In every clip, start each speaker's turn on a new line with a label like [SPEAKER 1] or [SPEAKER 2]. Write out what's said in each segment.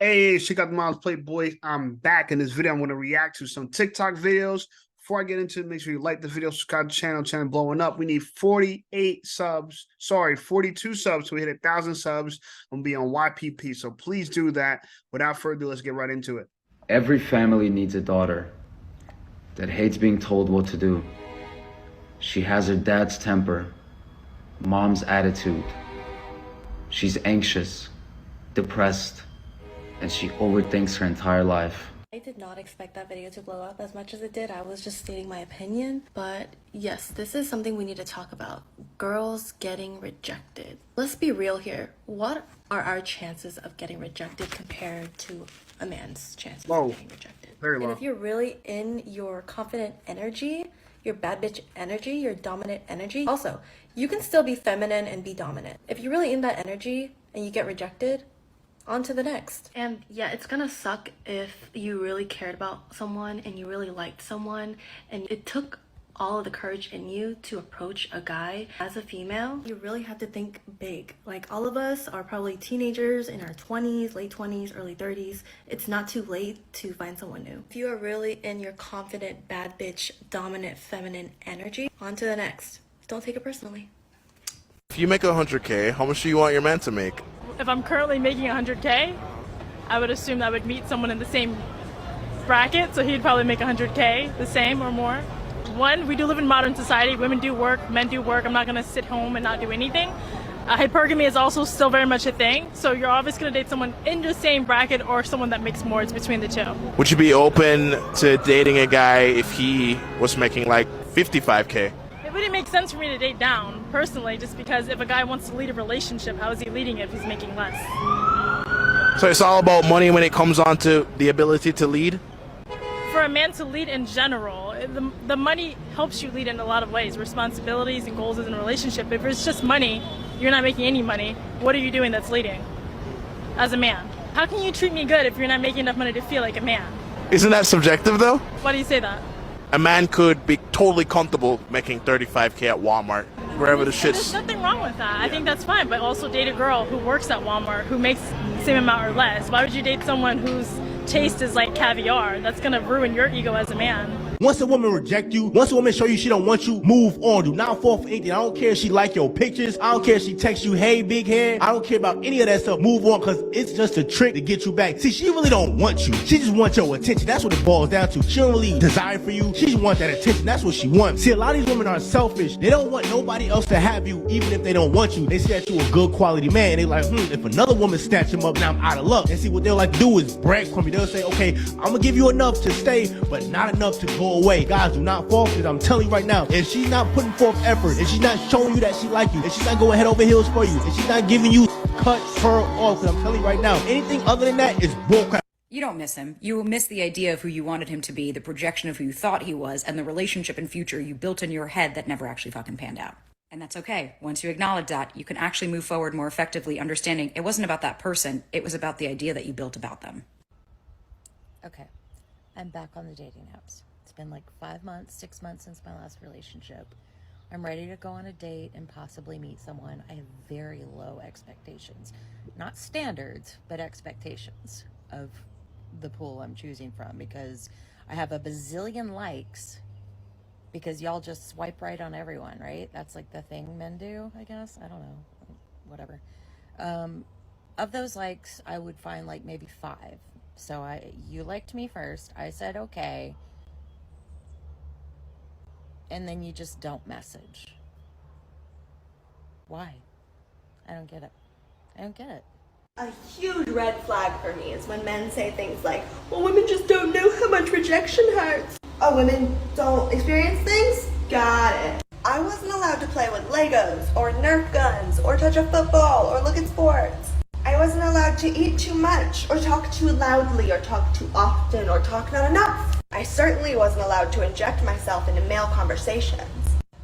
[SPEAKER 1] Hey, check out the Miles Playboy. I'm back in this video. I'm going to react to some TikTok videos. Before I get into it, make sure you like the video, subscribe to the channel blowing up. We need 48 subs. Sorry, 42 subs. So we hit 1,000 subs. I'm going to be on YPP. So please do that. Without further ado, let's get right into it.
[SPEAKER 2] Every family needs a daughter that hates being told what to do. She has her dad's temper, mom's attitude. She's anxious, depressed, and she overthinks her entire life.
[SPEAKER 3] I did not expect that video to blow up as much as it did. I was just stating my opinion. But yes, this is something we need to talk about. Girls getting rejected. Let's be real here. What are our chances of getting rejected compared to a man's chances of getting rejected?
[SPEAKER 1] Very low.
[SPEAKER 3] And if you're really in your confident energy, your bad bitch energy, your dominant energy, also, you can still be feminine and be dominant. If you're really in that energy and you get rejected, on to the next. And yeah, it's gonna suck if you really cared about someone and you really liked someone and it took all of the courage in you to approach a guy. As a female, you really have to think big. Like, all of us are probably teenagers in our 20s, late 20s, early 30s. It's not too late to find someone new. If you are really in your confident, bad bitch, dominant, feminine energy, on to the next. Don't take it personally.
[SPEAKER 4] If you make 100K, how much do you want your man to make?
[SPEAKER 5] If I'm currently making 100K, I would assume that I would meet someone in the same bracket, so he'd probably make 100K, the same or more. One, we do live in modern society. Women do work, men do work. I'm not gonna sit home and not do anything. Hypergamy is also still very much a thing, so you're always gonna date someone in the same bracket or someone that makes more. It's between the two.
[SPEAKER 4] Would you be open to dating a guy if he was making like 55K?
[SPEAKER 5] It wouldn't make sense for me to date down, personally, just because if a guy wants to lead a relationship, how is he leading it if he's making less?
[SPEAKER 4] So it's all about money when it comes on to the ability to lead?
[SPEAKER 5] For a man to lead in general, the money helps you lead in a lot of ways, responsibilities and goals in a relationship. If it's just money, you're not making any money, what are you doing that's leading as a man? How can you treat me good if you're not making enough money to feel like a man?
[SPEAKER 4] Isn't that subjective though?
[SPEAKER 5] Why do you say that?
[SPEAKER 4] A man could be totally comfortable making 35K at Walmart, wherever the shit's...
[SPEAKER 5] There's nothing wrong with that. I think that's fine, but also date a girl who works at Walmart who makes the same amount or less. Why would you date someone whose taste is like caviar? That's gonna ruin your ego as a man.
[SPEAKER 6] Once a woman reject you, once a woman show you she don't want you, move on. Do not fall for anything. I don't care if she like your pictures. I don't care if she texts you, hey, big head. I don't care about any of that stuff. Move on, because it's just a trick to get you back. See, she really don't want you. She just wants your attention. That's what it boils down to. She don't really desire for you. She just wants that attention. That's what she wants. See, a lot of these women are selfish. They don't want nobody else to have you, even if they don't want you. They see that you a good quality man. They like, if another woman snatch him up, now I'm out of luck. And see, what they'll like to do is brag for me. They'll say, okay, I'm gonna give you enough to stay, but not enough to go away. Guys, do not fall for it. I'm telling you right now, if she's not putting forth effort, if she's not showing you that she like you, if she's not going head over heels for you, if she's not giving you, cut her off. Because I'm telling you right now, anything other than that is bullcrap.
[SPEAKER 7] You don't miss him. You miss the idea of who you wanted him to be, the projection of who you thought he was, and the relationship and future you built in your head that never actually fucking panned out. And that's okay. Once you acknowledge that, you can actually move forward more effectively, understanding it wasn't about that person, it was about the idea that you built about them.
[SPEAKER 8] Okay, I'm back on the dating apps. It's been like 5 months, 6 months since my last relationship. I'm ready to go on a date and possibly meet someone. I have very low expectations. Not standards, but expectations of the pool I'm choosing from, because I have a bazillion likes because y'all just swipe right on everyone, right? That's like the thing men do, I guess. I don't know, whatever. Of those likes, I would find like maybe 5. So you liked me first. I said okay. And then you just don't message. Why? I don't get it. I don't get it.
[SPEAKER 3] A huge red flag for me is when men say things like, well, women just don't know how much rejection hurts. Oh, women don't experience things? Got it. I wasn't allowed to play with Legos or Nerf guns or touch a football or look at sports. I wasn't allowed to eat too much or talk too loudly or talk too often or talk not enough. I certainly wasn't allowed to inject myself into male conversations.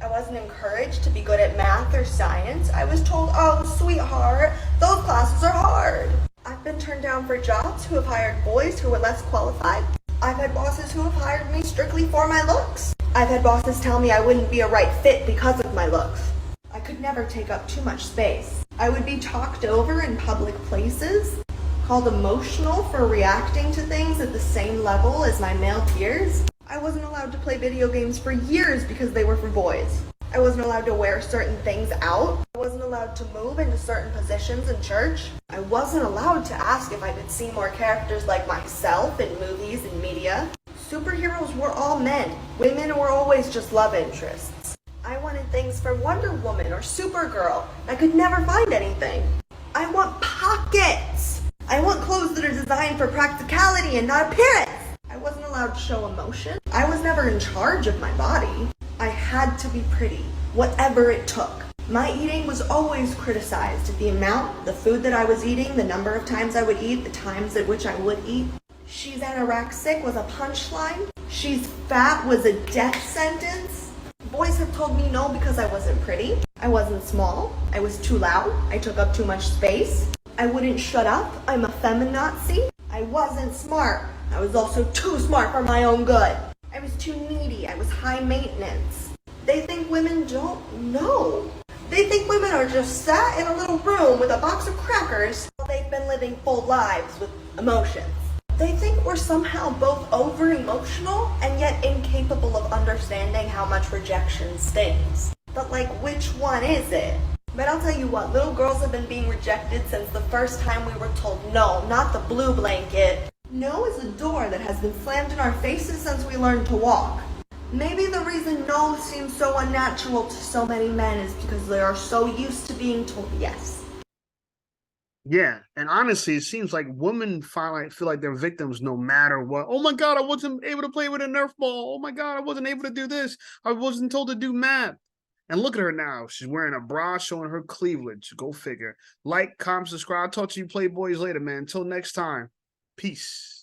[SPEAKER 3] I wasn't encouraged to be good at math or science. I was told, oh, sweetheart, those classes are hard. I've been turned down for jobs who have hired boys who were less qualified. I've had bosses who have hired me strictly for my looks. I've had bosses tell me I wouldn't be a right fit because of my looks. I could never take up too much space. I would be talked over in public places. called emotional for reacting to things at the same level as my male peers. I wasn't allowed to play video games for years because they were for boys. I wasn't allowed to wear certain things out. I wasn't allowed to move into certain positions in church. I wasn't allowed to ask if I could see more characters like myself in movies and media. Superheroes were all men. Women were always just love interests. I wanted things from Wonder Woman or Supergirl. I could never find anything. I want pockets. I want clothes that are designed for practicality and not appearance. I wasn't allowed to show emotion. I was never in charge of my body. I had to be pretty, whatever it took. My eating was always criticized. The amount, the food that I was eating, the number of times I would eat, the times at which I would eat. She's anorexic was a punchline. She's fat was a death sentence. Boys have told me no because I wasn't pretty. I wasn't small. I was too loud. I took up too much space. I wouldn't shut up. I'm a feminazi. I wasn't smart. I was also too smart for my own good. I was too needy. I was high maintenance. They think women don't know. They think women are just sat in a little room with a box of crackers while they've been living full lives with emotions. They think we're somehow both over-emotional and yet incapable of understanding how much rejection stings. But like, which one is it? But I'll tell you what, little girls have been being rejected since the first time we were told no, not the blue blanket. No is a door that has been slammed in our faces since we learned to walk. Maybe the reason no seems so unnatural to so many men is because they are so used to being told yes.
[SPEAKER 1] Yeah, and honestly, it seems like women feel like they're victims no matter what. Oh my God, I wasn't able to play with a Nerf ball. Oh my God, I wasn't able to do this. I wasn't told to do math. And look at her now. She's wearing a bra showing her cleavage. Go figure. Like, comment, subscribe. I'll talk to you playboys later, man. Until next time. Peace.